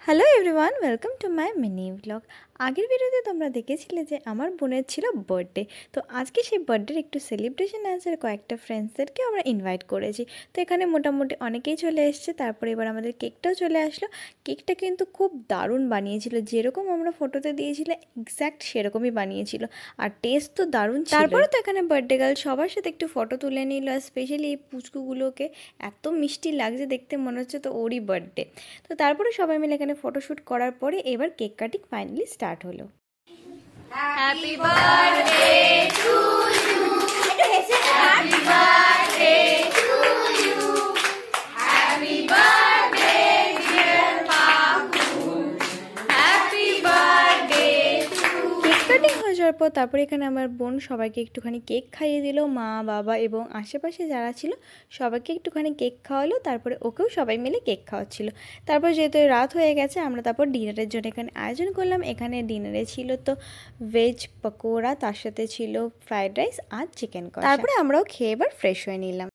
Hello everyone, welcome to my mini blog. আগের ভিডিওতে তোমরা দেখেছিলে যে আমার বোনের ছিল বার্থডে। তো আজকে সেই বার্থডের একটু সেলিব্রেশন আছে, কয়েকটা ফ্রেন্ডসদেরকে আমরা ইনভাইট করেছি। তো এখানে মোটামুটি অনেকেই চলে এসছে। তারপরে এবার আমাদের কেকটাও চলে আসলো। কেকটা কিন্তু খুব দারুণ বানিয়েছিল, যেরকম আমরা ফটোতে দিয়েছিলে এক্স্যাক্ট সেরকমই বানিয়েছিল, আর টেস্ট তো দারুণ ছিল। তারপরে তো এখানে বার্থডে গার্ল সবার সাথে একটু ফটো তুলে নিল, আর স্পেশালি এই পুচকুগুলোকে এত মিষ্টি লাগছে দেখতে, মনে হচ্ছে তো ওরই বার্থডে। তো তারপরে সবাই মিলে এখানে ফটোশ্যুট করার পরে এবার কেক কাটিং ফাইনালি স্টার্ট হলো। Happy birthday to you, happy birthday to you, happy birthday dear Papu, happy birthday to. Cake cutting হয়ে যাওয়ার পর তারপরে এখানে আমার বোন সবাইকে একটুখানি কেক খাইয়ে দিল, মা বাবা এবং আশেপাশে যারা ছিল সবাইকে একটুখানি কেক খাওয়ালো। তারপরে ওকেও সবাই মিলে কেক খাওয়াচ্ছিল। তারপর যেহেতু রাত হয়ে গেছে, আমরা তারপর ডিনারের জন্য এখানে আয়োজন করলাম। এখানে ডিনারে ছিল তো ভেজ পকোড়া, তার সাথে ছিল ফ্রাইড রাইস আর চিকেন কষা। তারপরে আমরাও খেয়ে এবার ফ্রেশ হয়ে নিলাম।